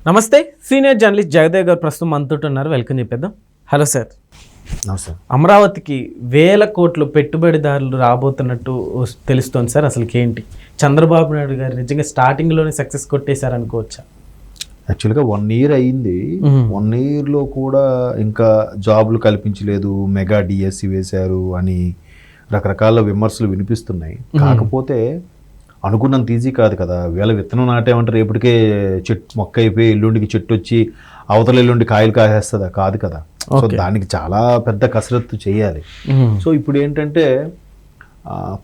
నమస్తే, senior journalist Jagdev గారు ప్రస్తుతం మనతో ఉన్నారు. వెల్కమ్ చెప్పేద్దాం. Hello sir. నమస్తే. అమరావతికి 1000 కోట్లు పెట్టుబడిదారులు రాబోతున్నట్టు తెలుస్తోంది సార్. అసలుకి ఏంటి, చంద్రబాబు నాయుడు గారు నిజంగా స్టార్టింగ్లోనే సక్సెస్ కొట్టేశారు అనుకోవచ్చా? యాక్చువల్గా 1 year అయింది. 1 yearలో కూడా ఇంకా జాబులు కల్పించలేదు, మెగా డిఎస్సి వేశారు అని రకరకాల విమర్శలు వినిపిస్తున్నాయి. కాకపోతే అనుకున్నంత ఈజీ కాదు కదా. వేళ విత్తనం నాటేమంటారు, రేపటికే చెట్టు మొక్క అయిపోయి ఎల్లుండికి చెట్టు వచ్చి అవతల ఎల్లుండి కాయలు కాసేస్తుందా? కాదు కదా. సో దానికి చాలా పెద్ద కసరత్తు చేయాలి. సో ఇప్పుడు ఏంటంటే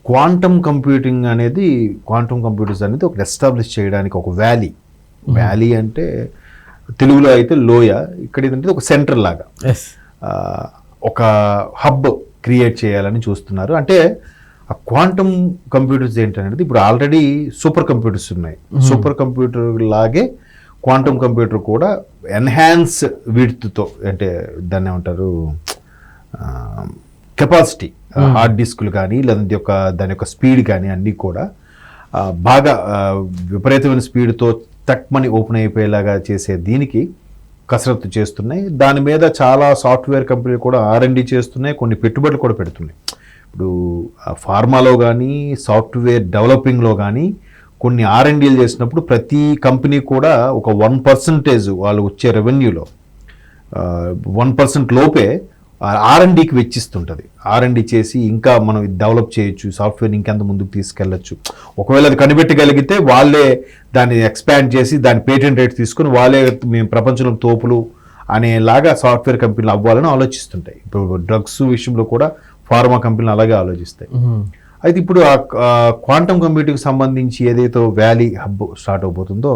క్వాంటమ్ కంప్యూటర్స్ అనేది ఒక ఎస్టాబ్లిష్ చేయడానికి ఒక వ్యాలీ అంటే తెలుగులో అయితే లోయ, ఇక్కడ ఏంటంటే ఒక సెంటర్ లాగా ఒక హబ్ క్రియేట్ చేయాలని చూస్తున్నారు. అంటే ఆ క్వాంటమ్ కంప్యూటర్స్ ఏంటనేది ఇప్పుడు ఆల్రెడీ సూపర్ కంప్యూటర్స్ ఉన్నాయి. సూపర్ కంప్యూటర్ లాగే క్వాంటమ్ కంప్యూటర్ కూడా ఎన్హాన్స్ విడ్త్తో, అంటే దాన్ని ఏమంటారు, కెపాసిటీ, హార్డ్ డిస్కులు కానీ లేదంటే దాని యొక్క స్పీడ్ కానీ అన్నీ కూడా బాగా విపరీతమైన స్పీడ్తో తక్మని ఓపెన్ అయిపోయేలాగా చేసే దీనికి కసరత్తు చేస్తున్నాయి. దాని మీద చాలా సాఫ్ట్వేర్ కంపెనీలు కూడా R&D చేస్తున్నాయి, కొన్ని పెట్టుబడులు కూడా పెడుతున్నాయి. ఇప్పుడు ఫార్మాలో కానీ సాఫ్ట్వేర్ డెవలపింగ్లో కానీ కొన్ని R&Dలు చేసినప్పుడు ప్రతి కంపెనీ కూడా ఒక 1% వాళ్ళు వచ్చే రెవెన్యూలో 1% లోపే R&Dకి వెచ్చిస్తుంటుంది. R&D చేసి ఇంకా మనం డెవలప్ చేయొచ్చు, సాఫ్ట్వేర్ ఇంకెంత ముందుకు తీసుకెళ్ళచ్చు. ఒకవేళ అది కనిపెట్టగలిగితే వాళ్ళే దాన్ని ఎక్స్పాండ్ చేసి దాని పేటెంట్ రేట్ తీసుకుని వాళ్ళే మేము ప్రపంచంలో తోపులు అనేలాగా సాఫ్ట్వేర్ కంపెనీలు అవ్వాలని ఆలోచిస్తుంటాయి. ఇప్పుడు డ్రగ్స్ విషయంలో కూడా ఫార్మా కంపెనీలు అలాగే ఆలోచిస్తాయి. అయితే ఇప్పుడు ఆ క్వాంటమ్ కంప్యూటింగ్కి సంబంధించి ఏదైతే వ్యాలీ హబ్ స్టార్ట్ అవబోతుందో,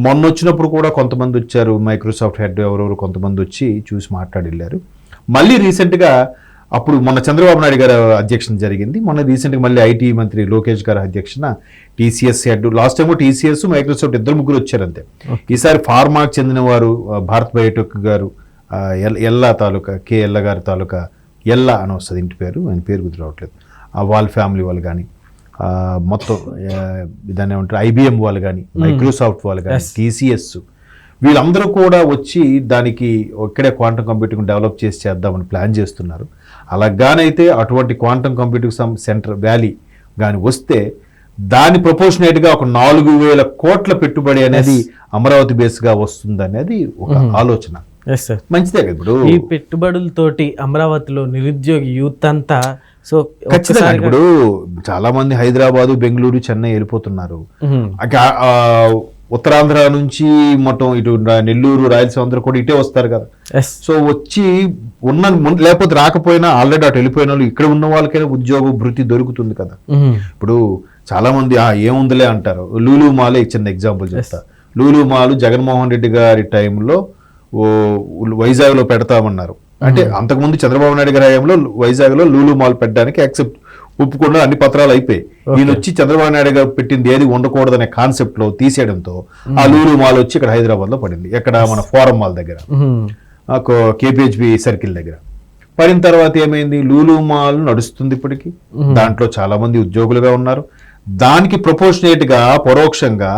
మొన్న వచ్చినప్పుడు కూడా కొంతమంది వచ్చారు, మైక్రోసాఫ్ట్ హెడ్ ఎవరెవరు కొంతమంది వచ్చి చూసి మాట్లాడి వెళ్ళారు. మళ్ళీ రీసెంట్గా అప్పుడు మొన్న చంద్రబాబు నాయుడు గారు అధ్యక్షన జరిగింది, మొన్న రీసెంట్గా మళ్ళీ ఐటీ మంత్రి లోకేష్ గారి అధ్యక్షన TCS head, last time TCS Microsoft 2-3 వచ్చారంతే. ఈసారి ఫార్మాకి చెందిన వారు భారత్ బయోటెక్ గారు, ఎల్లా తాలూకా ఎల్ల గారి తాలూకా ఎల్లా అని వస్తుంది ఇంటి పేరు, ఆయన పేరు గుర్తు రావట్లేదు, వాళ్ళ ఫ్యామిలీ వాళ్ళు కానీ మొత్తం దాన్ని ఏమంటారు IBM వాళ్ళు కానీ మైక్రోసాఫ్ట్ వాళ్ళు కానీ TCS వీళ్ళందరూ కూడా వచ్చి దానికి ఇక్కడే క్వాంటమ్ కంప్యూటింగ్ డెవలప్ చేసి చేద్దామని ప్లాన్ చేస్తున్నారు. అలాగానైతే అటువంటి క్వాంటమ్ కంప్యూటింగ్ సెంటర్ వ్యాలీ కానీ వస్తే దాని ప్రపోర్షనేట్గా ఒక 4000 కోట్ల పెట్టుబడి అనేది అమరావతి బేస్గా వస్తుంది అనేది ఒక ఆలోచన. మంచిదే కదా. ఇప్పుడు ఈ పెట్టుబడులతోటి అమరావతిలో నిరుద్యోగ యూత్ అంతా సో ఖచ్చితంగా ఇప్పుడు చాలా మంది హైదరాబాదు, బెంగళూరు, చెన్నై వెళ్ళిపోతున్నారు. ఉత్తరాంధ్ర నుంచి మొత్తం ఇటు నెల్లూరు, రాయలసీమ అందరూ కూడా ఇటే వస్తారు కదా. సో వచ్చి లేకపోతే రాకపోయినా ఆల్రెడీ అటు వెళ్ళిపోయిన వాళ్ళు ఇక్కడ ఉన్న వాళ్ళకైనా ఉద్యోగ భృతి దొరుకుతుంది కదా. ఇప్పుడు చాలా మంది ఏముందిలే అంటారు. లూలు మాలే చిన్న ఎగ్జాంపుల్ చెప్తా. లూలు మాల్ జగన్మోహన్ రెడ్డి గారి టైంలో వైజాగ్లో పెడతామన్నారు. అంటే అంతకుముందు చంద్రబాబు నాయుడు గారి హయాంలో వైజాగ్లో లూలు మాల్ పెట్టడానికి ఒప్పుకుండా అన్ని పత్రాలు అయిపోయి, ఈయన వచ్చి చంద్రబాబు నాయుడు గారు పెట్టింది ఏది ఉండకూడదనే కాన్సెప్ట్ లో తీసేయడంతో ఆ లూలు మాల్ వచ్చి ఇక్కడ హైదరాబాద్ లో పడింది. ఎక్కడ మన ఫోరం మాల్ దగ్గర, KPHB సర్కిల్ దగ్గర పడిన తర్వాత ఏమైంది, లూలు మాల్ నడుస్తుంది ఇప్పటికీ. దాంట్లో చాలా మంది ఉద్యోగులుగా ఉన్నారు. దానికి ప్రపోర్షనేట్ గా పరోక్షంగా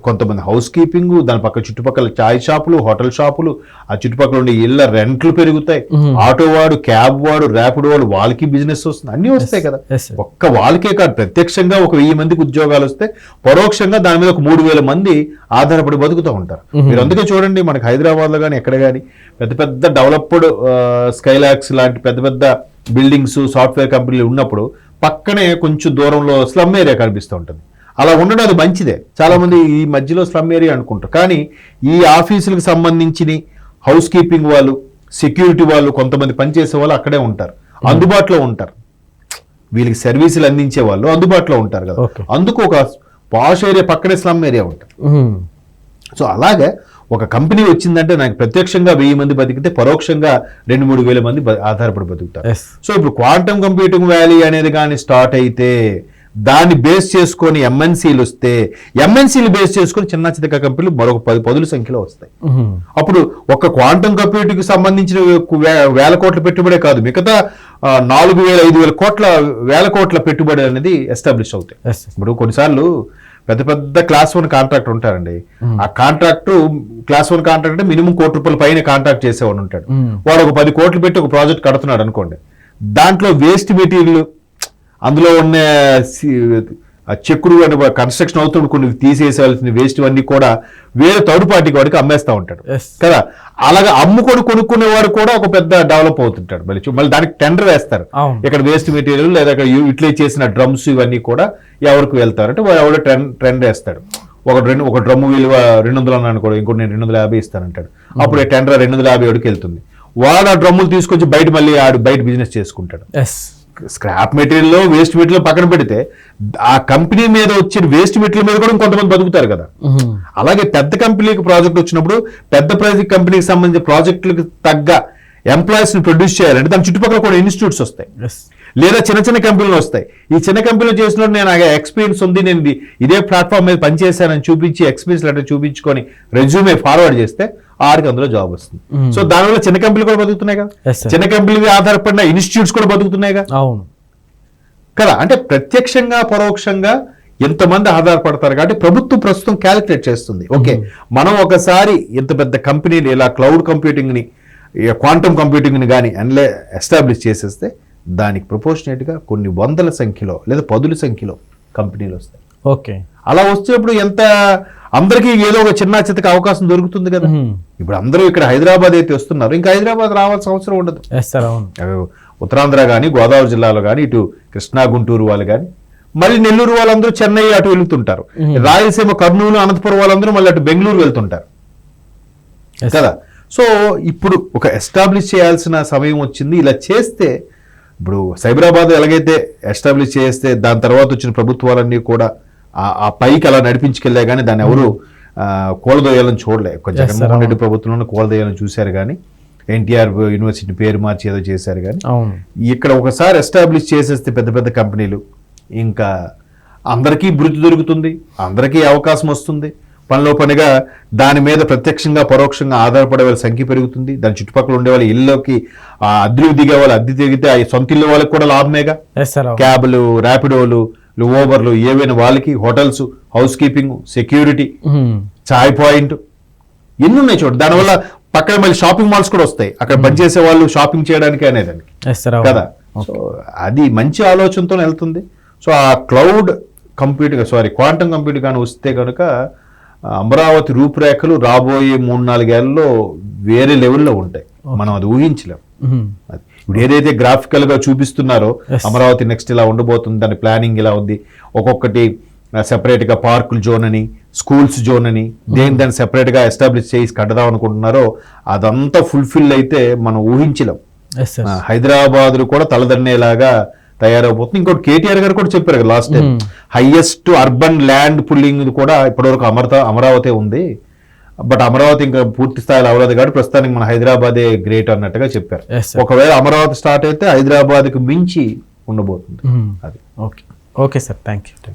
కొంతమంది హౌస్ కీపింగ్, దాని పక్క చుట్టుపక్కల చాయ్ షాపులు, హోటల్ షాపులు, ఆ చుట్టుపక్కల ఉండే ఇళ్ల రెంట్లు పెరుగుతాయి. ఆటో వాడు, క్యాబ్ వాడు, ర్యాపిడో వాడు, వాళ్ళకి బిజినెస్ వస్తుంది, అన్ని వస్తాయి కదా. ఒక్క వాళ్ళకే కాదు, ప్రత్యక్షంగా ఒక 1000 మందికి ఉద్యోగాలు వస్తే పరోక్షంగా దాని మీద ఒక 3000 మంది ఆధారపడి బతుకుతూ ఉంటారు. మీరు అందుకే చూడండి, మనకి హైదరాబాద్ లో కానీ ఎక్కడ కానీ పెద్ద పెద్ద డెవలప్డ్ స్కైలాక్స్ లాంటి పెద్ద పెద్ద బిల్డింగ్స్, సాఫ్ట్వేర్ కంపెనీలు ఉన్నప్పుడు పక్కనే కొంచెం దూరంలో స్లమ్ ఏరియా కనిపిస్తూ ఉంటుంది. అలా ఉండడం అది మంచిదే. చాలా మంది ఈ మధ్యలో స్లమ్ ఏరియా అనుకుంటారు, కానీ ఈ ఆఫీసులకు సంబంధించిన హౌస్ కీపింగ్ వాళ్ళు, సెక్యూరిటీ వాళ్ళు, కొంతమంది పనిచేసే వాళ్ళు అక్కడే ఉంటారు, అందుబాటులో ఉంటారు. వీళ్ళకి సర్వీసులు అందించే వాళ్ళు అందుబాటులో ఉంటారు కదా. అందుకు ఒక పాష్ ఏరియా పక్కనే స్లమ్ ఏరియా ఉంటుంది. సో అలాగే ఒక కంపెనీ వచ్చిందంటే నాకు ప్రత్యక్షంగా 1000 మంది బతికితే పరోక్షంగా 2-3 వేల మంది ఆధారపడి బతుకుతారు. సో ఇప్పుడు క్వాంటమ్ కంప్యూటింగ్ వ్యాలీ అనేది కానీ స్టార్ట్ అయితే దాన్ని బేస్ చేసుకొని MNCలు వస్తే, MNCలు బేస్ చేసుకొని చిన్న చిన్న కంపెనీలు మరొక 10 సంఖ్యలో వస్తాయి. అప్పుడు ఒక క్వాంటమ్ కంప్యూటింగ్ సంబంధించిన 1000 కోట్ల పెట్టుబడే కాదు, మిగతా 4000-5000 కోట్ల 1000 కోట్ల పెట్టుబడి అనేది ఎస్టాబ్లిష్ అవుతాయి. ఇప్పుడు కొన్నిసార్లు పెద్ద పెద్ద క్లాస్ 1 కాంట్రాక్టర్ ఉంటారండి. ఆ కాంట్రాక్టు క్లాస్ 1 కాంట్రాక్ట్ అంటే మినిమం ₹1,00,00,000 పైన కాంట్రాక్ట్ చేసేవాడు ఉంటాడు. వాడు ఒక 10 కోట్లు పెట్టి ఒక ప్రాజెక్ట్ కడుతున్నాడు అనుకోండి. దాంట్లో వేస్ట్ మెటీరియల్, అందులో ఉన్న చెక్కుడు అని కన్స్ట్రక్షన్ అవుతున్న కొన్ని తీసేసేయాల్సిన వేస్ట్ అన్ని కూడా వేరే థర్డ్ పార్టీకి వాడికి అమ్మేస్తా ఉంటాడు కదా. అలాగే అమ్ముకొని కొనుక్కునేవాడు కూడా ఒక పెద్ద డెవలప్ అవుతుంటాడు. మళ్ళీ దానికి టెండర్ వేస్తారు. ఇక్కడ వేస్ట్ మెటీరియల్ లేదా ఇక్కడ యూటిలైజ్ చేసిన డ్రమ్స్ ఇవన్నీ కూడా ఎవరికి వెళ్తారు అంటే ఎవడో టెండర్ వేస్తాడు. ఒక డ్రమ్ము విలువ 200 అన్నాను కూడా, ఇంకోటి నేను 250 ఇస్తానంటాడు. అప్పుడు టెండర్ 250 వెళ్తుంది. వాడు ఆ డ్రమ్ములు తీసుకొచ్చి బయట మళ్ళీ ఆడు బయట బిజినెస్ చేసుకుంటాడు. స్క్రాప్ మెటీరియల్ లో వేస్ట్ మెటీరియల్ పక్కన పెడితే ఆ కంపెనీ మీద వచ్చిన వేస్ట్ మెటీరియల్ మీద కూడా కొంతమంది బతుకుతారు కదా. అలాగే పెద్ద కంపెనీకి ప్రాజెక్ట్ వచ్చినప్పుడు పెద్ద ప్రాజెక్ట్ కంపెనీకి సంబంధించిన ప్రాజెక్టులకు తగ్గ ఎంప్లాయీస్ ని ప్రొడ్యూస్ చేయాలంటే దాని చుట్టుపక్కల కూడా ఇన్స్టిట్యూట్స్ వస్తాయి, లేదా చిన్న చిన్న కంపెనీలు వస్తాయి. ఈ చిన్న కంపెనీలో చేసినప్పుడు నేను ఎక్స్పీరియన్స్ ఉంది, నేను ఇదే ప్లాట్ఫామ్ మీద పనిచేశానని చూపించి ఎక్స్పీరియన్స్ లెటర్ చూపించుకొని రెజ్యూమే ఫార్వర్డ్ చేస్తే ఆడికి అందులో జాబ్ వస్తుంది. సో దానివల్ల చిన్న కంపెనీలు కూడా బతుకుతున్నాయి కదా, చిన్న కంపెనీలు ఆధారపడిన ఇన్స్టిట్యూట్స్ కూడా బతుకుతున్నాయి కదా. అంటే ప్రత్యక్షంగా పరోక్షంగా ఎంతమంది ఆధారపడతారు కాబట్టి ప్రభుత్వం ప్రస్తుతం క్యాలిక్యులేట్ చేస్తుంది. ఓకే, మనం ఒకసారి ఇంత పెద్ద కంపెనీని ఇలా క్లౌడ్ కంప్యూటింగ్ ని, క్వాంటమ్ కంప్యూటింగ్ ని కానీ ఎస్టాబ్లిష్ చేసేస్తే దానికి ప్రపోర్షనేట్ గా కొన్ని వందల సంఖ్యలో లేదా 10ల సంఖ్యలో కంపెనీలు వస్తాయి. ఓకే, అలా వచ్చేప్పుడు ఎంత అందరికీ ఏదో ఒక చిన్న చిత్తకి అవకాశం దొరుకుతుంది కదా. ఇప్పుడు అందరూ ఇక్కడ హైదరాబాద్ అయితే వస్తున్నారు, ఇంకా హైదరాబాద్ రావాల్సిన అవసరం ఉండదు. ఉత్తరాంధ్ర కానీ, గోదావరి జిల్లాలో కానీ, ఇటు కృష్ణా గుంటూరు వాళ్ళు కానీ, మళ్ళీ నెల్లూరు వాళ్ళందరూ చెన్నై అటు వెళ్తుంటారు. రాయలసీమ కర్నూలు అనంతపురం వాళ్ళందరూ మళ్ళీ అటు బెంగళూరు వెళ్తుంటారు కదా. సో ఇప్పుడు ఒక ఎస్టాబ్లిష్ చేయాల్సిన సమయం వచ్చింది. ఇలా చేస్తే ఇప్పుడు సైబరాబాద్ ఎలాగైతే ఎస్టాబ్లిష్ చేస్తే దాని తర్వాత వచ్చిన ప్రభుత్వాలన్నీ కూడా ఆ పైకి అలా నడిపించుకెళ్ళా కానీ దాన్ని ఎవరు కోలదోయాలని చూడలే. జగన్మోహన్ రెడ్డి ప్రభుత్వంలో కోలదోయాలని చూశారు కానీ, ఎన్టీఆర్ యూనివర్సిటీ పేరు మార్చి ఏదో చేశారు కానీ, ఇక్కడ ఒకసారి ఎస్టాబ్లిష్ చేసేస్తే పెద్ద పెద్ద కంపెనీలు ఇంకా అందరికీ వృత్తి దొరుకుతుంది, అందరికీ అవకాశం వస్తుంది. పనిలో పనిగా దాని మీద ప్రత్యక్షంగా పరోక్షంగా ఆధారపడే వాళ్ళ సంఖ్య పెరుగుతుంది. దాని చుట్టుపక్కల ఉండే వాళ్ళ ఇళ్ళలోకి అద్దెలు దిగే వాళ్ళు అద్దె దిగితే ఆ సొంత ఇల్లు వాళ్ళకి కూడా లాభమేగా. క్యాబ్లు, ర్యాపిడోలు, ఓబర్లు ఏవైనా వాళ్ళకి, హోటల్స్, హౌస్ కీపింగ్, సెక్యూరిటీ, చాయ్ పాయింట్ ఎన్ని ఉన్నాయి చూడండి. దానివల్ల పక్కన మళ్ళీ షాపింగ్ మాల్స్ కూడా వస్తాయి, అక్కడ పనిచేసే వాళ్ళు షాపింగ్ చేయడానికి అనేదానికి కదా. సో అది మంచి ఆలోచనతో వెళ్తుంది. సో ఆ క్లౌడ్ కంప్యూటింగ్ క్వాంటమ్ కంప్యూటింగ్ కానీ వస్తే కనుక అమరావతి రూపురేఖలు రాబోయే 3-4 ఏళ్లలో వేరే లెవెల్లో ఉంటాయి. మనం అది ఊహించలేం. ఇప్పుడు ఏదైతే గ్రాఫికల్ గా చూపిస్తున్నారో అమరావతి నెక్స్ట్ ఇలా ఉండబోతుంది, దాని ప్లానింగ్ ఇలా ఉంది, ఒక్కొక్కటి సెపరేట్ గా పార్కుల జోన్ అని, స్కూల్స్ జోన్ అని, దాన్ని సెపరేట్ గా ఎస్టాబ్లిష్ చేసి కట్టదాం అనుకుంటున్నారో అదంతా ఫుల్ఫిల్ అయితే మనం ఊహించలేం. హైదరాబాద్ కూడా తలదన్నేలాగా తయారైపోతుంది. ఇంకోటి కేటీఆర్ గారు కూడా చెప్పారు కదా last time, highest urban land pulling కూడా ఇప్పటివరకు అమరావతి ఉంది. బట్ అమరావతి ఇంకా పూర్తి స్థాయిలో అవ్వలేదు కాబట్టి ప్రస్తుతానికి మన హైదరాబాదే గ్రేట్ అన్నట్టుగా చెప్పారు. ఒకవేళ అమరావతి స్టార్ట్ అయితే హైదరాబాద్కి మించి ఉండబోతుంది. అది ఓకే సార్, థ్యాంక్ యూ.